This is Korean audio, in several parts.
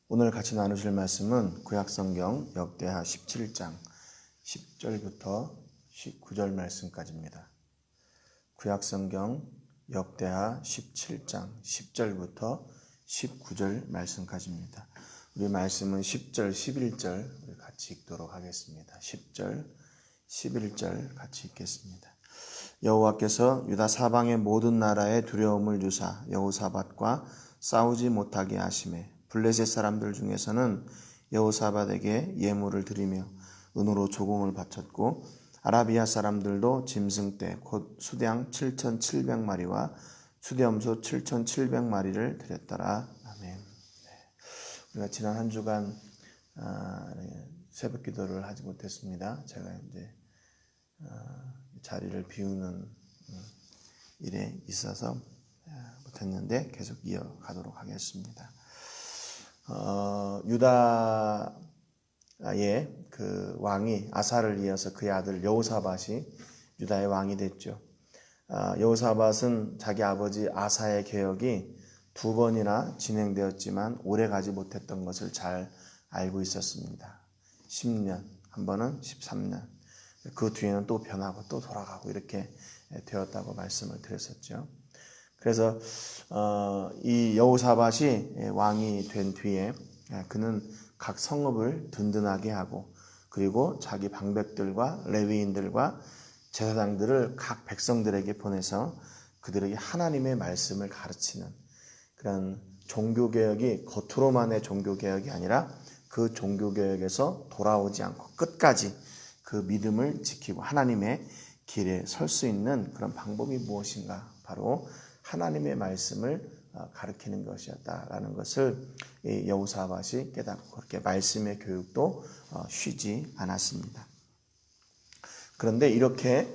오늘 같이 나누실 말씀은 구약성경 역대하 17장 10절부터 19절 말씀까지입니다. 구약성경 역대하 17장 10절부터 19절 말씀까지입니다. 우리 말씀은 10절, 11절 우리 같이 읽도록 하겠습니다. 10절, 11절 같이 읽겠습니다. 여호와께서 유다 사방의 모든 나라에 두려움을 주사 여호사밧과 싸우지 못하게 하시매 블레셋 사람들 중에서는 여호사밧에게 예물을 드리며 은으로 조공을 바쳤고 아라비아 사람들도 짐승떼 곧 수량 7,700마리와 수렴소 7,700마리를 드렸더라. 아멘. 우리가 지난 한 주간 새벽 기도를 하지 못했습니다. 제가 이제 자리를 비우는 일에 있어서 못했는데 계속 이어가도록 하겠습니다. 유다의 그 왕이 아사를 이어서 그의 아들 여호사밧이 유다의 왕이 됐죠. 여호사밧은 자기 아버지 아사의 개혁이 두 번이나 진행되었지만 오래 가지 못했던 것을 잘 알고 있었습니다. 10년, 한 번은 13년, 그 뒤에는 또 변하고 또 돌아가고 이렇게 되었다고 말씀을 드렸었죠. 그래서 이 여호사밧이 왕이 된 뒤에 그는 각 성읍을 든든하게 하고 그리고 자기 방백들과 레위인들과 제사장들을 각 백성들에게 보내서 그들에게 하나님의 말씀을 가르치는 그런 종교개혁이 겉으로만의 종교개혁이 아니라 그 종교개혁에서 돌아오지 않고 끝까지 그 믿음을 지키고 하나님의 길에 설 수 있는 그런 방법이 무엇인가? 바로 하나님의 말씀을 가르치는 것이었다라는 것을 여호사밧이 깨닫고 그렇게 말씀의 교육도 쉬지 않았습니다. 그런데 이렇게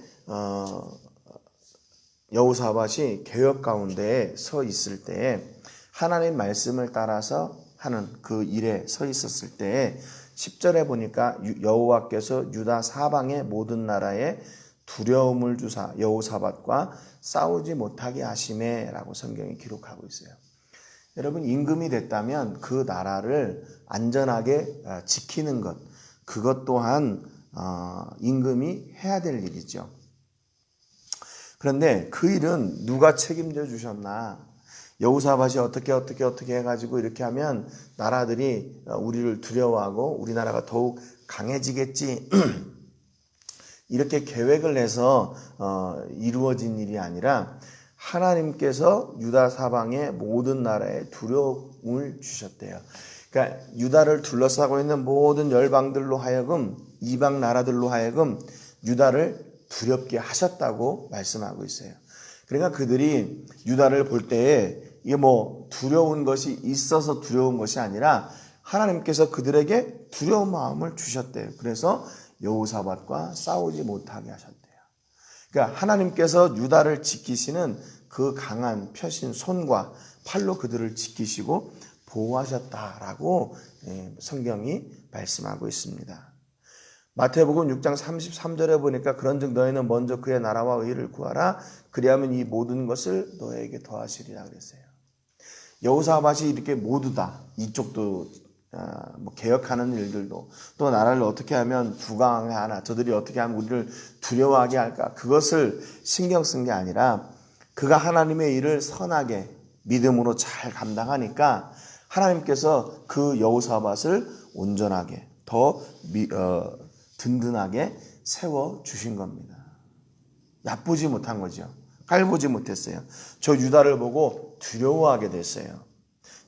여호사밧이 개혁 가운데 서 있을 때에 하나님 말씀을 따라서 하는 그 일에 서 있었을 때에 10절에 보니까 여호와께서 유다 사방의 모든 나라에 두려움을 주사 여호사밧과 싸우지 못하게 하시매라고 성경이 기록하고 있어요. 여러분 임금이 됐다면 그 나라를 안전하게 지키는 것, 그것 또한 임금이 해야 될 일이죠. 그런데 그 일은 누가 책임져 주셨나? 여호사밧이 어떻게 해가지고 이렇게 하면 나라들이 우리를 두려워하고 우리나라가 더욱 강해지겠지. 이렇게 계획을 해서 이루어진 일이 아니라 하나님께서 유다 사방의 모든 나라에 두려움을 주셨대요. 그러니까 유다를 둘러싸고 있는 모든 열방들로 하여금 이방 나라들로 하여금 유다를 두렵게 하셨다고 말씀하고 있어요. 그러니까 그들이 유다를 볼 때에 이게 뭐 두려운 것이 있어서 두려운 것이 아니라 하나님께서 그들에게 두려운 마음을 주셨대요. 그래서 여호사밧과 싸우지 못하게 하셨대요. 그러니까 하나님께서 유다를 지키시는 그 강한 펴신 손과 팔로 그들을 지키시고 보호하셨다라고 성경이 말씀하고 있습니다. 마태복음 6장 33절에 보니까 그런즉 너희는 먼저 그의 나라와 의를 구하라 그리하면 이 모든 것을 너희에게 더하시리라 그랬어요. 여호사밧이 이렇게 모두 다 이쪽도 뭐 개혁하는 일들도 또 나라를 어떻게 하면 부강하게 하나 저들이 어떻게 하면 우리를 두려워하게 할까 그것을 신경 쓴 게 아니라 그가 하나님의 일을 선하게 믿음으로 잘 감당하니까 하나님께서 그 여호사밧을 온전하게 더 든든하게 세워주신 겁니다. 얕보지 못한 거죠. 깔보지 못했어요. 저 유다를 보고 두려워하게 됐어요.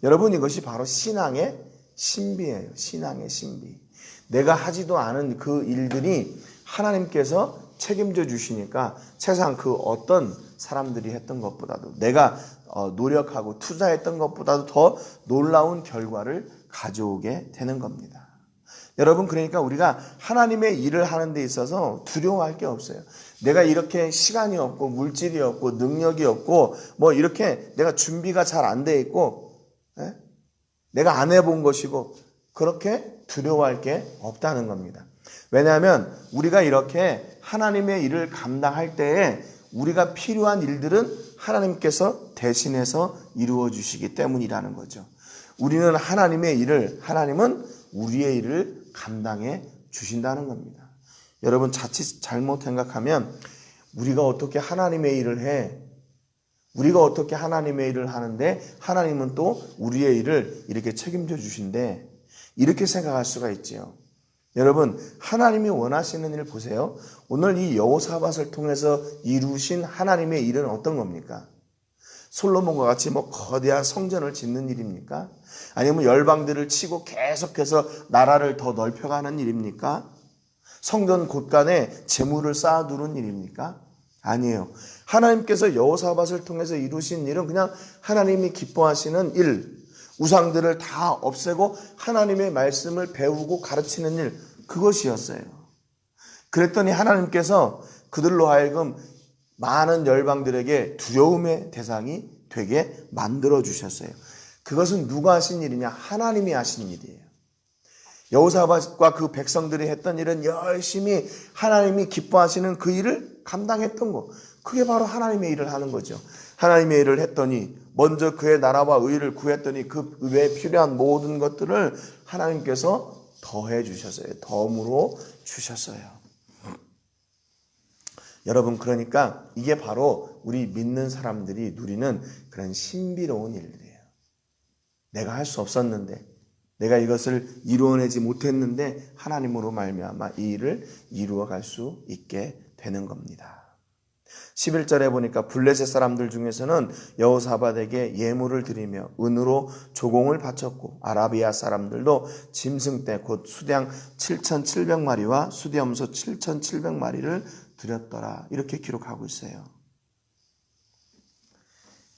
여러분 이것이 바로 신앙의 신비예요. 신앙의 신비. 내가 하지도 않은 그 일들이 하나님께서 책임져 주시니까 세상 그 어떤 사람들이 했던 것보다도 내가 노력하고 투자했던 것보다도 더 놀라운 결과를 가져오게 되는 겁니다. 여러분 그러니까 우리가 하나님의 일을 하는 데 있어서 두려워할 게 없어요. 내가 이렇게 시간이 없고 물질이 없고 능력이 없고 뭐 이렇게 내가 준비가 잘 안 돼 있고 내가 안 해본 것이고 그렇게 두려워할 게 없다는 겁니다. 왜냐하면 우리가 이렇게 하나님의 일을 감당할 때에 우리가 필요한 일들은 하나님께서 대신해서 이루어 주시기 때문이라는 거죠. 우리는 하나님의 일을, 하나님은 우리의 일을 감당해 주신다는 겁니다. 여러분 자칫 잘못 생각하면 우리가 어떻게 하나님의 일을 해? 우리가 어떻게 하나님의 일을 하는데 하나님은 또 우리의 일을 이렇게 책임져 주신대. 이렇게 생각할 수가 있지요. 여러분 하나님이 원하시는 일 보세요. 오늘 이 여호사밧을 통해서 이루신 하나님의 일은 어떤 겁니까? 솔로몬과 같이 뭐 거대한 성전을 짓는 일입니까? 아니면 열방들을 치고 계속해서 나라를 더 넓혀가는 일입니까? 성전 곳간에 재물을 쌓아두는 일입니까? 아니에요. 하나님께서 여호사밧을 통해서 이루신 일은 그냥 하나님이 기뻐하시는 일, 우상들을 다 없애고 하나님의 말씀을 배우고 가르치는 일, 그것이었어요. 그랬더니 하나님께서 그들로 하여금 많은 열방들에게 두려움의 대상이 되게 만들어 주셨어요. 그것은 누가 하신 일이냐? 하나님이 하신 일이에요. 여호사밧과 그 백성들이 했던 일은 열심히 하나님이 기뻐하시는 그 일을 감당했던 거. 그게 바로 하나님의 일을 하는 거죠. 하나님의 일을 했더니 먼저 그의 나라와 의를 구했더니 그 외에 필요한 모든 것들을 하나님께서 더해 주셨어요. 덤으로 주셨어요. 여러분 그러니까 이게 바로 우리 믿는 사람들이 누리는 그런 신비로운 일들이에요. 내가 할 수 없었는데 내가 이것을 이루어내지 못했는데 하나님으로 말미암아 이 일을 이루어갈 수 있게 되는 겁니다. 11절에 보니까 블레셋 사람들 중에서는 여호사밧에게 예물을 드리며 은으로 조공을 바쳤고 아라비아 사람들도 짐승떼 곧 수량 7,700마리와 수렴소 7,700마리를 드렸더라. 이렇게 기록하고 있어요.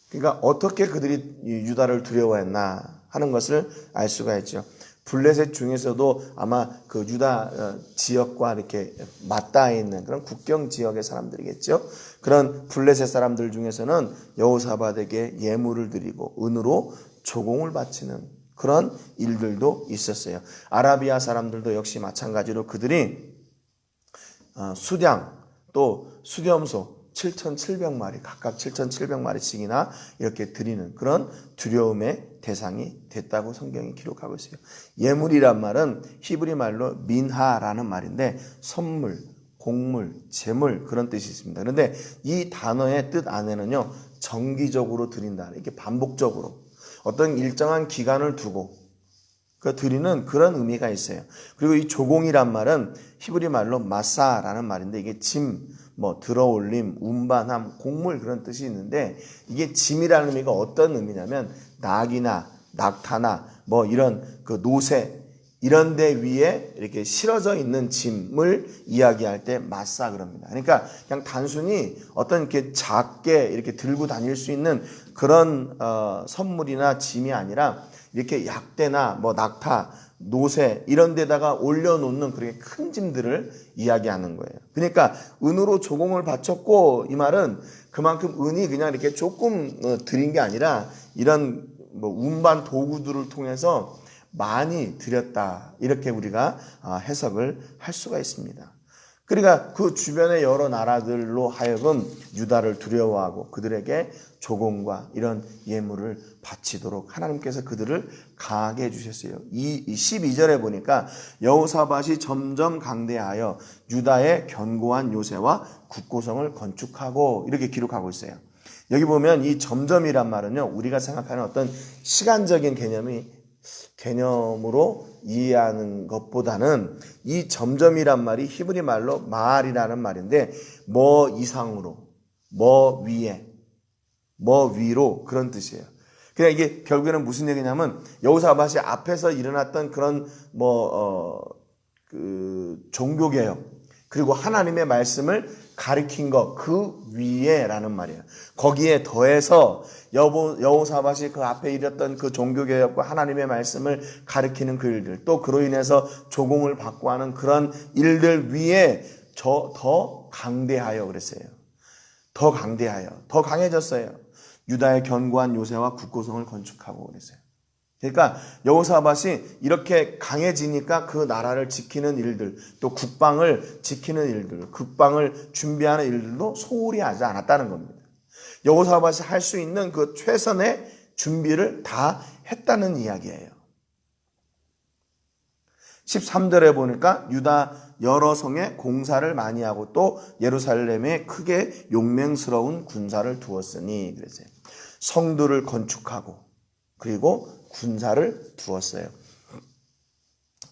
그러니까 어떻게 그들이 유다를 두려워했나 하는 것을 알 수가 있죠. 블레셋 중에서도 아마 그 유다 지역과 이렇게 맞닿아 있는 그런 국경 지역의 사람들이겠죠. 그런 블레셋 사람들 중에서는 여호사밧에게 예물을 드리고 은으로 조공을 바치는 그런 일들도 있었어요. 아라비아 사람들도 역시 마찬가지로 그들이 수량 또 수렴소 7,700마리 각각 7,700마리씩이나 이렇게 드리는 그런 두려움의 대상이 됐다고 성경이 기록하고 있어요. 예물이란 말은 히브리 말로 민하라는 말인데 선물, 곡물, 재물 그런 뜻이 있습니다. 그런데 이 단어의 뜻 안에는요 정기적으로 드린다 이렇게 반복적으로 어떤 일정한 기간을 두고 그 드리는 그런 의미가 있어요. 그리고 이 조공이란 말은 히브리 말로 마사라는 말인데 이게 짐, 들어올림, 운반함, 곡물 그런 뜻이 있는데 이게 짐이라는 의미가 어떤 의미냐면 낙이나 낙타나 이런 그 노새 이런 데 위에 이렇게 실어져 있는 짐을 이야기할 때 마사 그럽니다. 그러니까 그냥 단순히 어떤 이렇게 작게 이렇게 들고 다닐 수 있는 그런 선물이나 짐이 아니라 이렇게 약대나 낙타, 노새 이런 데다가 올려놓는 그렇게 큰 짐들을 이야기하는 거예요. 그러니까 은으로 조공을 바쳤고 이 말은 그만큼 은이 그냥 이렇게 조금 드린 게 아니라 이런 운반 도구들을 통해서 많이 드렸다 이렇게 우리가 해석을 할 수가 있습니다. 그러니까 그 주변의 여러 나라들로 하여금 유다를 두려워하고 그들에게 조공과 이런 예물을 바치도록 하나님께서 그들을 강하게 해주셨어요. 이 12절에 보니까 여호사밧이 점점 강대하여 유다의 견고한 요새와 굳고성을 건축하고 이렇게 기록하고 있어요. 여기 보면 이 점점이란 말은요 우리가 생각하는 어떤 시간적인 개념으로 이해하는 것보다는 이 점점이란 말이 히브리 말로 마알이라는 말인데 이상으로 위에 위로 그런 뜻이에요. 그냥 이게 결국에는 무슨 얘기냐면 여호사밧이 앞에서 일어났던 그런 종교개혁 그리고 하나님의 말씀을 가리킨 것 그 위에라는 말이에요. 거기에 더해서 여호사밧이 그 앞에 이뤘던 그 종교개혁과 하나님의 말씀을 가리키는 그 일들 또 그로 인해서 조공을 받고 하는 그런 일들 위에 더 강대하여 그랬어요. 더 강대하여 더 강해졌어요. 유다의 견고한 요새와 굳고성을 건축하고 그랬어요. 그러니까 여호사밧이 이렇게 강해지니까 그 나라를 지키는 일들 또 국방을 지키는 일들 국방을 준비하는 일들도 소홀히 하지 않았다는 겁니다. 여호사밧이 할 수 있는 그 최선의 준비를 다 했다는 이야기예요. 13절에 보니까 유다 여러 성에 공사를 많이 하고 또 예루살렘에 크게 용맹스러운 군사를 두었으니 그랬어요. 성들을 건축하고 그리고 군사를 두었어요.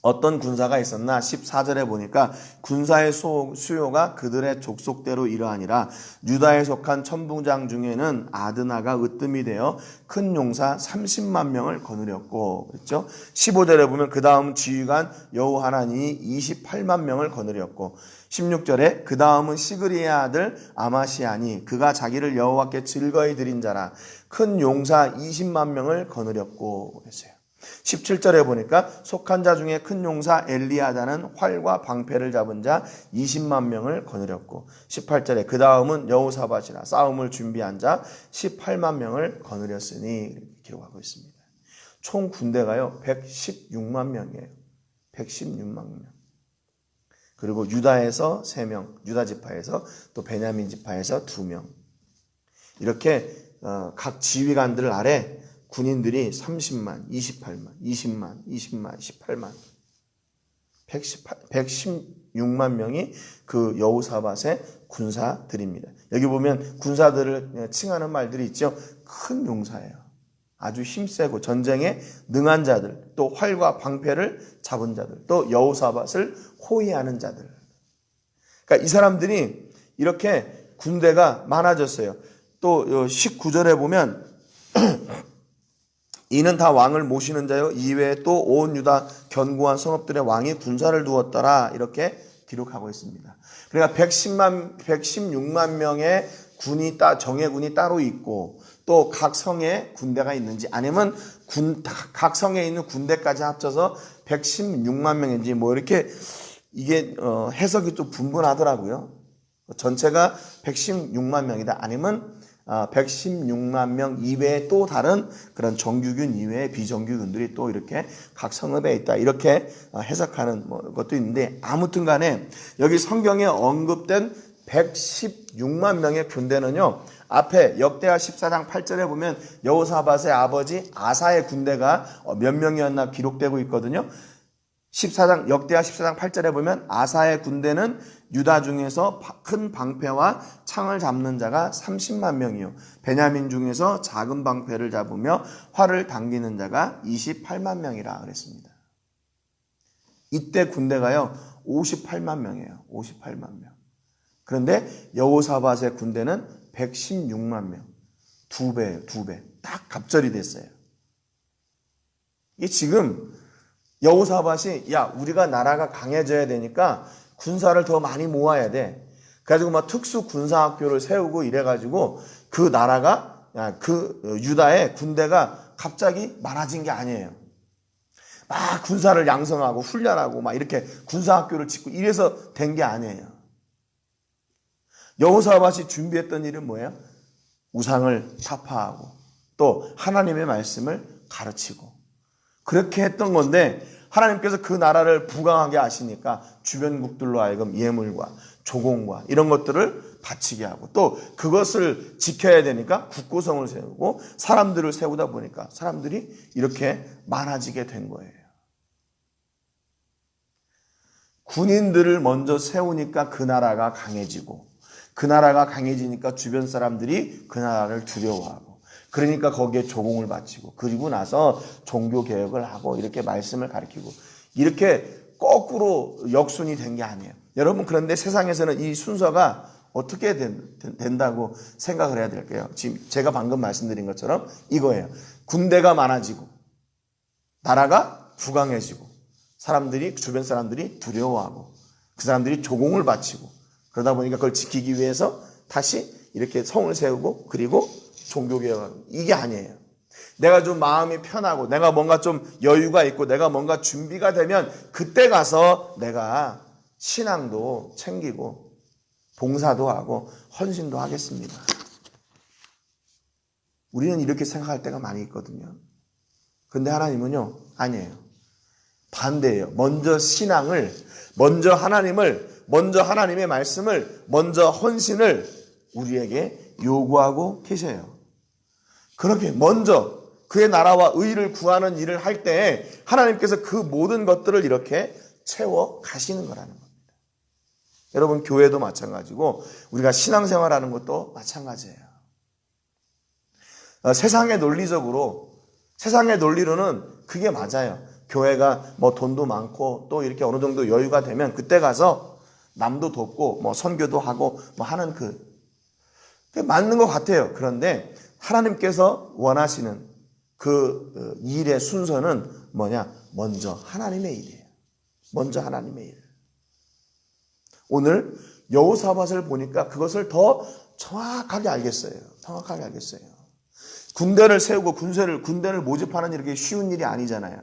어떤 군사가 있었나? 14절에 보니까 군사의 수요가 그들의 족속대로 이러하니라. 유다에 속한 천부장 중에는 아드나가 으뜸이 되어 큰 용사 30만 명을 거느렸고 그렇죠? 15절에 보면 그 다음 지휘관 여호하나니 28만 명을 거느렸고 16절에 그 다음은 시그리의 아들 아마시아니 그가 자기를 여호와께 즐거이 드린 자라 큰 용사 20만 명을 거느렸고 그랬어요. 17절에 보니까 속한 자 중에 큰 용사 엘리아다는 활과 방패를 잡은 자 20만 명을 거느렸고 18절에 그 다음은 여호사밧이라 싸움을 준비한 자 18만 명을 거느렸으니 기록하고 있습니다. 총 군대가요 116만 명이에요. 116만 명. 그리고 유다에서 3명, 유다 지파에서 또 베냐민 지파에서 2명. 이렇게 각 지휘관들 아래 군인들이 30만, 28만, 20만, 20만, 18만, 116만 명이 그 여호사밧의 군사들입니다. 여기 보면 군사들을 칭하는 말들이 있죠. 큰 용사예요. 아주 힘세고 전쟁에 능한 자들, 또 활과 방패를 잡은 자들, 또 여호사밧을 호위하는 자들. 그러니까 이 사람들이 이렇게 군대가 많아졌어요. 또 19절에 보면 이는 다 왕을 모시는 자요 이외에 또 온 유다 견고한 성읍들의 왕이 군사를 두었더라 이렇게 기록하고 있습니다. 그러니까 116만 명의 정예군이 따로 있고 또 각 성에 군대가 있는지 아니면 각 성에 있는 군대까지 합쳐서 116만 명인지 뭐 이렇게 이게 해석이 좀 분분하더라고요. 전체가 116만 명이다 아니면 116만 명 이외에 또 다른 그런 정규군 이외의 비정규군들이 또 이렇게 각 성읍에 있다 이렇게 해석하는 것도 있는데 아무튼 간에 여기 성경에 언급된 116만 명의 군대는요 앞에 역대하 14장 8절에 보면 여호사밧의 아버지 아사의 군대가 몇 명이었나 기록되고 있거든요. 역대하 14장 8절에 보면 아사의 군대는 유다 중에서 큰 방패와 창을 잡는 자가 30만 명이요 베냐민 중에서 작은 방패를 잡으며 활을 당기는 자가 28만 명이라 그랬습니다. 이때 군대가요 58만 명이에요. 58만 명. 그런데 여호사밧의 군대는 116만 명. 2배예요. 2배. 딱 갑절이 됐어요. 이 지금 여호사밧이 우리가 나라가 강해져야 되니까 군사를 더 많이 모아야 돼. 그래가지고 막 특수 군사학교를 세우고 이래가지고 그 나라가 유다의 군대가 갑자기 많아진 게 아니에요. 막 군사를 양성하고 훈련하고 막 이렇게 군사학교를 짓고 이래서 된 게 아니에요. 여호사밧이 준비했던 일은 뭐예요? 우상을 타파하고 또 하나님의 말씀을 가르치고 그렇게 했던 건데 하나님께서 그 나라를 부강하게 하시니까 주변국들로 하여금 예물과 조공과 이런 것들을 바치게 하고 또 그것을 지켜야 되니까 국고성을 세우고 사람들을 세우다 보니까 사람들이 이렇게 많아지게 된 거예요. 군인들을 먼저 세우니까 그 나라가 강해지고 그 나라가 강해지니까 주변 사람들이 그 나라를 두려워하고 그러니까 거기에 조공을 바치고 그리고 나서 종교개혁을 하고 이렇게 말씀을 가르치고 이렇게 거꾸로 역순이 된 게 아니에요. 여러분 그런데 세상에서는 이 순서가 어떻게 된다고 생각을 해야 될까요? 지금 제가 방금 말씀드린 것처럼 이거예요. 군대가 많아지고 나라가 부강해지고 주변 사람들이 두려워하고 그 사람들이 조공을 바치고 그러다 보니까 그걸 지키기 위해서 다시 이렇게 성을 세우고 그리고 종교개혁하고 이게 아니에요. 내가 좀 마음이 편하고 내가 뭔가 좀 여유가 있고 내가 뭔가 준비가 되면 그때 가서 내가 신앙도 챙기고 봉사도 하고 헌신도 하겠습니다. 우리는 이렇게 생각할 때가 많이 있거든요. 그런데 하나님은요 아니에요. 반대예요. 먼저 신앙을, 먼저 하나님을, 먼저 하나님의 말씀을, 먼저 헌신을 우리에게 요구하고 계셔요. 그렇게 먼저 그의 나라와 의를 구하는 일을 할 때 하나님께서 그 모든 것들을 이렇게 채워 가시는 거라는 겁니다. 여러분, 교회도 마찬가지고 우리가 신앙생활하는 것도 마찬가지예요. 세상의 논리로는 그게 맞아요. 교회가 뭐 돈도 많고 또 이렇게 어느 정도 여유가 되면 그때 가서 남도 돕고 뭐 선교도 하고 뭐 하는 그게 맞는 것 같아요. 그런데 하나님께서 원하시는 그 일의 순서는 뭐냐? 먼저 하나님의 일이에요. 먼저 하나님의 일. 오늘 여호사밧을 보니까 그것을 더 정확하게 알겠어요. 정확하게 알겠어요. 군대를 세우고 군대를 모집하는 이렇게 쉬운 일이 아니잖아요.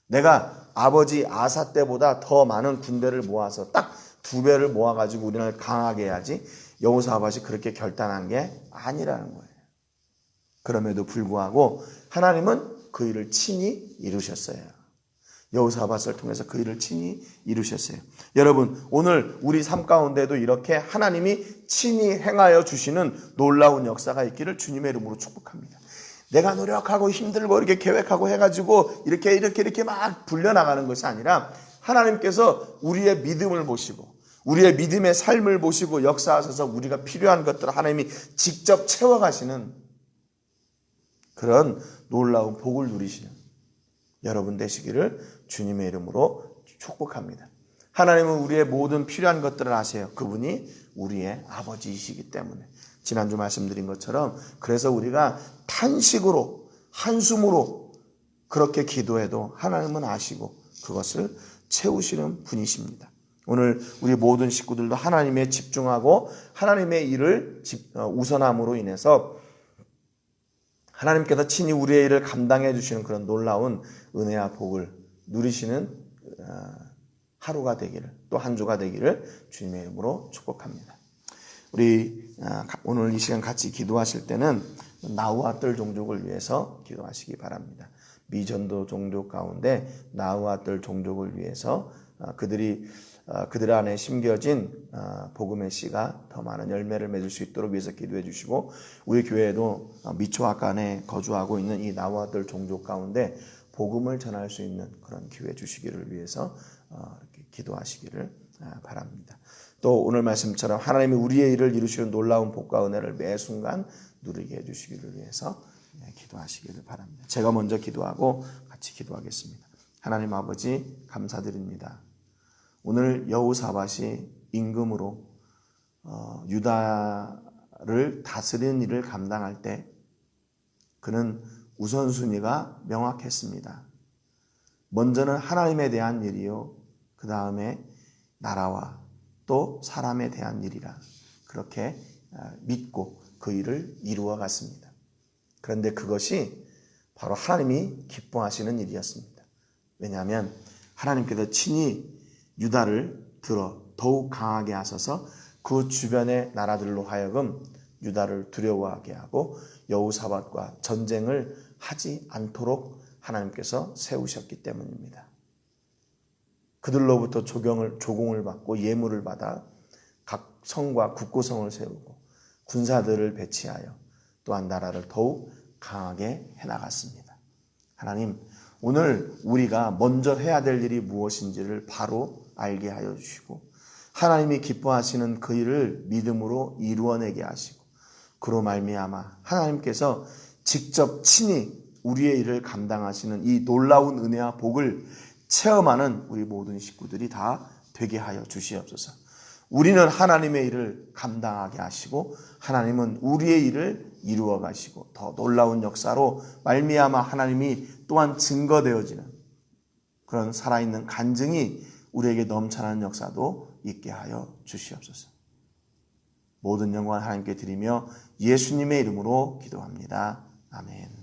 내가 아버지 아사 때보다 더 많은 군대를 모아서 딱 2배를 모아가지고 우리나라를 강하게 해야지 여호사밧이 그렇게 결단한 게 아니라는 거예요. 그럼에도 불구하고 하나님은 그 일을 친히 이루셨어요. 여호사밧을 통해서 그 일을 친히 이루셨어요. 여러분, 오늘 우리 삶 가운데도 이렇게 하나님이 친히 행하여 주시는 놀라운 역사가 있기를 주님의 이름으로 축복합니다. 내가 노력하고 힘들고 이렇게 계획하고 해가지고 이렇게 막 불려나가는 것이 아니라 하나님께서 우리의 믿음을 보시고 우리의 믿음의 삶을 보시고 역사하셔서 우리가 필요한 것들을 하나님이 직접 채워가시는 그런 놀라운 복을 누리시는 여러분 되시기를 주님의 이름으로 축복합니다. 하나님은 우리의 모든 필요한 것들을 아세요. 그분이 우리의 아버지이시기 때문에. 지난주 말씀드린 것처럼 그래서 우리가 탄식으로 한숨으로 그렇게 기도해도 하나님은 아시고 그것을 채우시는 분이십니다. 오늘 우리 모든 식구들도 하나님에 집중하고 하나님의 일을 우선함으로 인해서 하나님께서 친히 우리의 일을 감당해 주시는 그런 놀라운 은혜와 복을 누리시는 하루가 되기를, 또 한 주가 되기를 주님의 이름으로 축복합니다. 우리 오늘 이 시간 같이 기도하실 때는 나우와 뜰 종족을 위해서 기도하시기 바랍니다. 미전도 종족 가운데 나우와 뜰 종족을 위해서 그들 안에 심겨진 복음의 씨가 더 많은 열매를 맺을 수 있도록 위해서 기도해 주시고, 우리 교회에도 미초아간에 거주하고 있는 이 나우와 뜰 종족 가운데 복음을 전할 수 있는 그런 기회 주시기를 위해서 이렇게 기도하시기를 바랍니다. 또 오늘 말씀처럼 하나님이 우리의 일을 이루시는 놀라운 복과 은혜를 매 순간 누리게 해주시기를 위해서 기도하시기를 바랍니다. 제가 먼저 기도하고 같이 기도하겠습니다. 하나님 아버지, 감사드립니다. 오늘 여호사밧이 임금으로 유다를 다스리는 일을 감당할 때 그는 우선순위가 명확했습니다. 먼저는 하나님에 대한 일이요, 그 다음에 나라와 또 사람에 대한 일이라 그렇게 믿고 그 일을 이루어 갔습니다. 그런데 그것이 바로 하나님이 기뻐하시는 일이었습니다. 왜냐하면 하나님께서 친히 유다를 들어 더욱 강하게 하셔서 그 주변의 나라들로 하여금 유다를 두려워하게 하고 여호사밧과 전쟁을 하지 않도록 하나님께서 세우셨기 때문입니다. 그들로부터 조공을 받고 예물을 받아 각 성과 국고성을 세우고 군사들을 배치하여 또한 나라를 더욱 강하게 해나갔습니다. 하나님, 오늘 우리가 먼저 해야 될 일이 무엇인지를 바로 알게 하여 주시고 하나님이 기뻐하시는 그 일을 믿음으로 이루어내게 하시고 그로 말미암아 하나님께서 직접 친히 우리의 일을 감당하시는 이 놀라운 은혜와 복을 체험하는 우리 모든 식구들이 다 되게 하여 주시옵소서. 우리는 하나님의 일을 감당하게 하시고 하나님은 우리의 일을 이루어 가시고 더 놀라운 역사로 말미암아 하나님이 또한 증거되어지는 그런 살아있는 간증이 우리에게 넘쳐나는 역사도 있게 하여 주시옵소서. 모든 영광을 하나님께 드리며 예수님의 이름으로 기도합니다. 아멘.